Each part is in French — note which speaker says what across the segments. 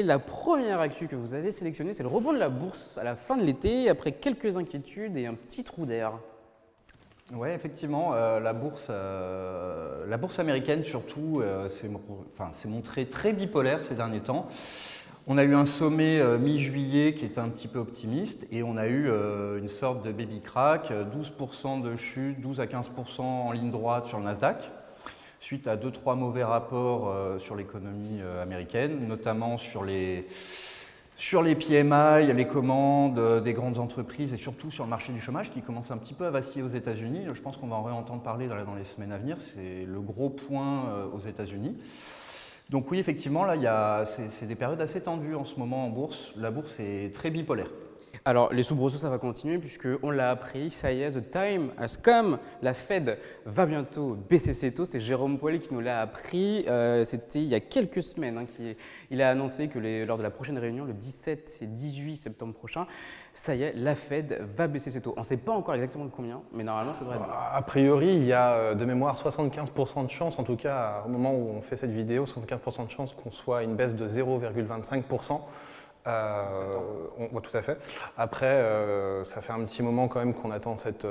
Speaker 1: la première actu que vous avez sélectionnée, c'est le rebond de la bourse à la fin de l'été, après quelques inquiétudes et un petit trou d'air.
Speaker 2: Oui, effectivement, la bourse américaine surtout s'est montrée très bipolaire ces derniers temps. On a eu un sommet mi-juillet qui était un petit peu optimiste et on a eu une sorte de baby crack, 12% de chute, 12 à 15% en ligne droite sur le Nasdaq, suite à 2-3 mauvais rapports sur l'économie américaine, notamment sur les PMI, les commandes des grandes entreprises et surtout sur le marché du chômage qui commence un petit peu à vaciller aux États-Unis. Je pense qu'on va en réentendre parler dans les semaines à venir, c'est le gros point aux États-Unis. Donc oui, effectivement, là, c'est des périodes assez tendues en ce moment en bourse. La bourse est très bipolaire.
Speaker 1: Alors, les soubresauts, ça va continuer puisqu'on l'a appris, ça y est, the time has come. La Fed va bientôt baisser ses taux. C'est Jérôme Powell qui nous l'a appris. C'était il y a quelques semaines il a annoncé que lors de la prochaine réunion, le 17 et 18 septembre prochain, ça y est, la Fed va baisser ses taux. On ne sait pas encore exactement de combien, mais normalement, ça devrait être bien.
Speaker 3: A priori, il y a de mémoire 75% de chance, en tout cas au moment où on fait cette vidéo, 75% de chance qu'on soit une baisse de 0,25%. Tout à fait. Après, ça fait un petit moment quand même qu'on attend cette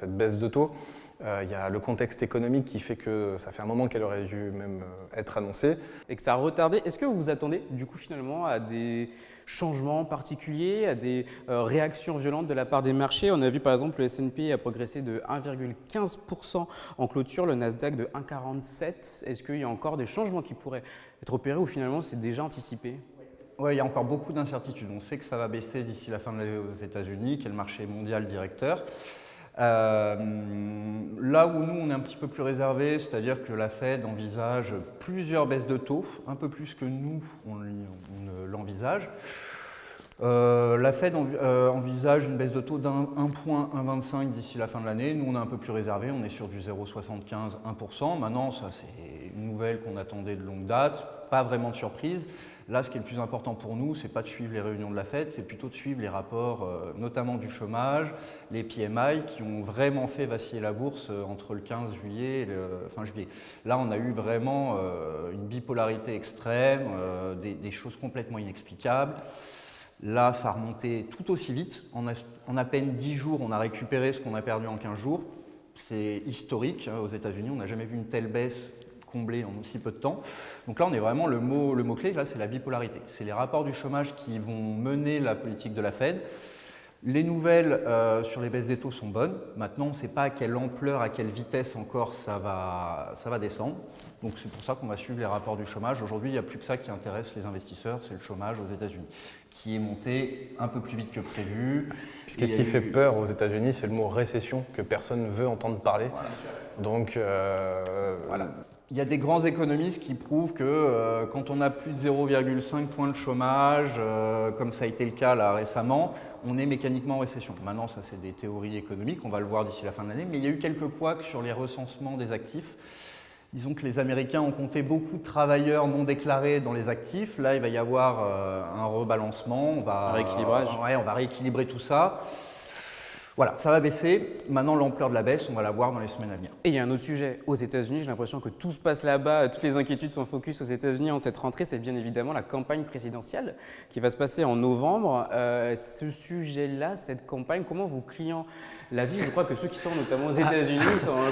Speaker 3: baisse de taux. Il y a le contexte économique qui fait que ça fait un moment qu'elle aurait dû même être annoncée.
Speaker 1: Et que ça a retardé. Est-ce que vous vous attendez du coup finalement à des changements particuliers, à des réactions violentes de la part des marchés? On a vu par exemple le S&P a progressé de 1,15% en clôture, le Nasdaq de 1,47%. Est-ce qu'il y a encore des changements qui pourraient être opérés ou finalement c'est déjà anticipé?
Speaker 2: Oui, il y a encore beaucoup d'incertitudes. On sait que ça va baisser d'ici la fin de l'année aux États-Unis, qui est le marché mondial directeur. Là où nous, on est un petit peu plus réservé, c'est-à-dire que la Fed envisage plusieurs baisses de taux, un peu plus que nous, on l'envisage. La Fed envisage une baisse de taux d'un point 1,25 d'ici la fin de l'année. Nous, on est un peu plus réservé, on est sur du 0,75, 1%. Maintenant, ça, c'est une nouvelle qu'on attendait de longue date, pas vraiment de surprise. Là, ce qui est le plus important pour nous, ce n'est pas de suivre les réunions de la Fed, c'est plutôt de suivre les rapports, notamment du chômage, les PMI, qui ont vraiment fait vaciller la bourse entre le 15 juillet et fin juillet. Là, on a eu vraiment une bipolarité extrême, des choses complètement inexplicables. Là, ça a remonté tout aussi vite. En à peine 10 jours, on a récupéré ce qu'on a perdu en 15 jours. C'est historique aux États-Unis, on n'a jamais vu une telle baisse comblée en aussi peu de temps. Donc là, on est vraiment le mot-clé, là, c'est la bipolarité. C'est les rapports du chômage qui vont mener la politique de la Fed. Les nouvelles sur les baisses des taux sont bonnes. Maintenant, on ne sait pas à quelle ampleur, à quelle vitesse encore ça va descendre. Donc c'est pour ça qu'on va suivre les rapports du chômage. Aujourd'hui, il n'y a plus que ça qui intéresse les investisseurs, c'est le chômage aux États-Unis, qui est monté un peu plus vite que prévu.
Speaker 3: Puisque ce qui fait peur aux États-Unis, c'est le mot récession que personne ne veut entendre parler. Voilà. Donc
Speaker 2: voilà. Il y a des grands économistes qui prouvent que quand on a plus de 0,5 points de chômage, comme ça a été le cas là récemment, on est mécaniquement en récession. Maintenant, ça c'est des théories économiques, on va le voir d'ici la fin de l'année, mais il y a eu quelques couacs sur les recensements des actifs. Disons que les Américains ont compté beaucoup de travailleurs non déclarés dans les actifs. Là, il va y avoir un rebalancement, on va rééquilibrer tout ça. Voilà, ça va baisser. Maintenant, l'ampleur de la baisse, on va la voir dans les semaines à venir.
Speaker 1: Et il y a un autre sujet aux États-Unis. J'ai l'impression que tout se passe là-bas. Toutes les inquiétudes sont focus aux États-Unis en cette rentrée. C'est bien évidemment la campagne présidentielle qui va se passer en novembre. Ce sujet-là, cette campagne, comment vos clients la vivent? Je crois que ceux qui sont notamment aux États-Unis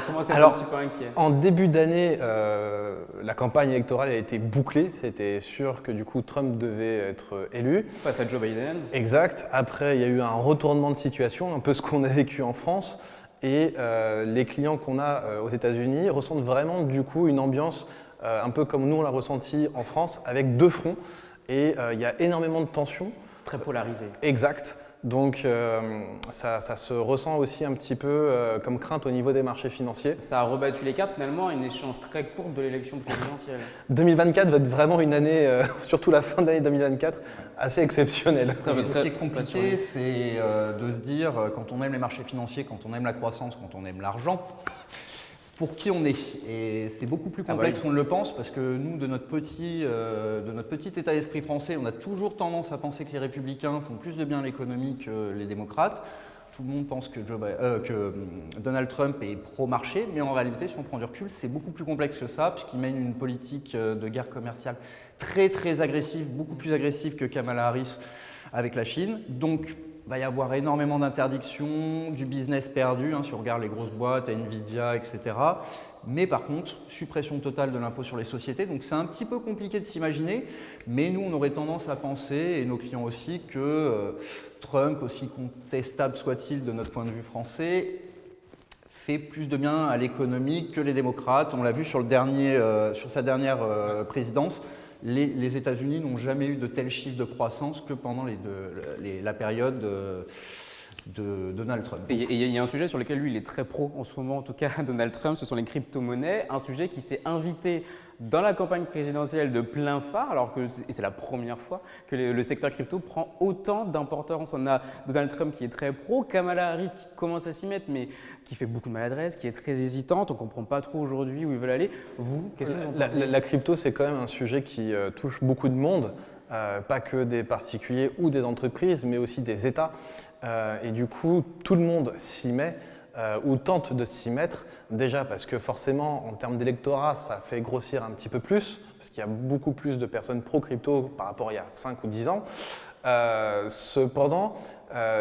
Speaker 1: commencent à être un petit peu inquiets.
Speaker 3: En début d'année, la campagne électorale a été bouclée. C'était sûr que du coup Trump devait être élu.
Speaker 1: Face à Joe Biden.
Speaker 3: Exact. Après, il y a eu un retournement de situation, un peu ce qu'on a vécu en France. Et les clients qu'on a aux États-Unis ressentent vraiment du coup une ambiance un peu comme nous on l'a ressenti en France, avec deux fronts. Et il y a énormément de tensions.
Speaker 1: Très polarisé.
Speaker 3: Exact. Donc ça se ressent aussi un petit peu comme crainte au niveau des marchés financiers.
Speaker 1: Ça a rebattu les cartes finalement à une échéance très courte de l'élection présidentielle.
Speaker 3: 2024 va être vraiment une année, surtout la fin d'année 2024, assez exceptionnelle.
Speaker 2: Ce qui est compliqué, c'est de se dire, quand on aime les marchés financiers, quand on aime la croissance, quand on aime l'argent, pour qui on est. Et c'est beaucoup plus complexe qu'on ne le pense parce que nous, de notre petit état d'esprit français, on a toujours tendance à penser que les républicains font plus de bien à l'économie que les démocrates. tout le monde pense que Donald Trump est pro-marché, mais en réalité, si on prend du recul, c'est beaucoup plus complexe que ça, puisqu'il mène une politique de guerre commerciale très très agressive, beaucoup plus agressive que Kamala Harris avec la Chine. Donc, il va y avoir énormément d'interdictions, du business perdu, si on regarde les grosses boîtes, Nvidia, etc. Mais par contre, suppression totale de l'impôt sur les sociétés. Donc c'est un petit peu compliqué de s'imaginer, mais nous, on aurait tendance à penser, et nos clients aussi, que Trump, aussi contestable soit-il de notre point de vue français, fait plus de bien à l'économie que les démocrates. On l'a vu sur sa dernière présidence. Les États-Unis n'ont jamais eu de tel chiffre de croissance que pendant la période de Donald Trump.
Speaker 1: Et il y a un sujet sur lequel lui, il est très pro en ce moment, en tout cas Donald Trump, ce sont les crypto-monnaies, un sujet qui s'est invité dans la campagne présidentielle de plein phare, alors que c'est la première fois que le secteur crypto prend autant d'importance. On a Donald Trump qui est très pro, Kamala Harris qui commence à s'y mettre, mais qui fait beaucoup de maladresse, qui est très hésitante, on ne comprend pas trop aujourd'hui où ils veulent aller. Vous, qu'est-ce que vous en pensez ?
Speaker 3: La crypto, c'est quand même un sujet qui touche beaucoup de monde, pas que des particuliers ou des entreprises, mais aussi des États. Et du coup, tout le monde s'y met ou tente de s'y mettre, déjà parce que forcément, en termes d'électorat, ça fait grossir un petit peu plus, parce qu'il y a beaucoup plus de personnes pro-crypto par rapport à il y a 5 ou 10 ans. Cependant,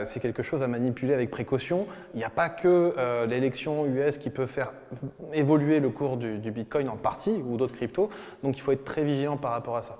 Speaker 3: c'est quelque chose à manipuler avec précaution. Il n'y a pas que l'élection US qui peut faire évoluer le cours du Bitcoin en partie ou d'autres cryptos, donc il faut être très vigilant par rapport à ça.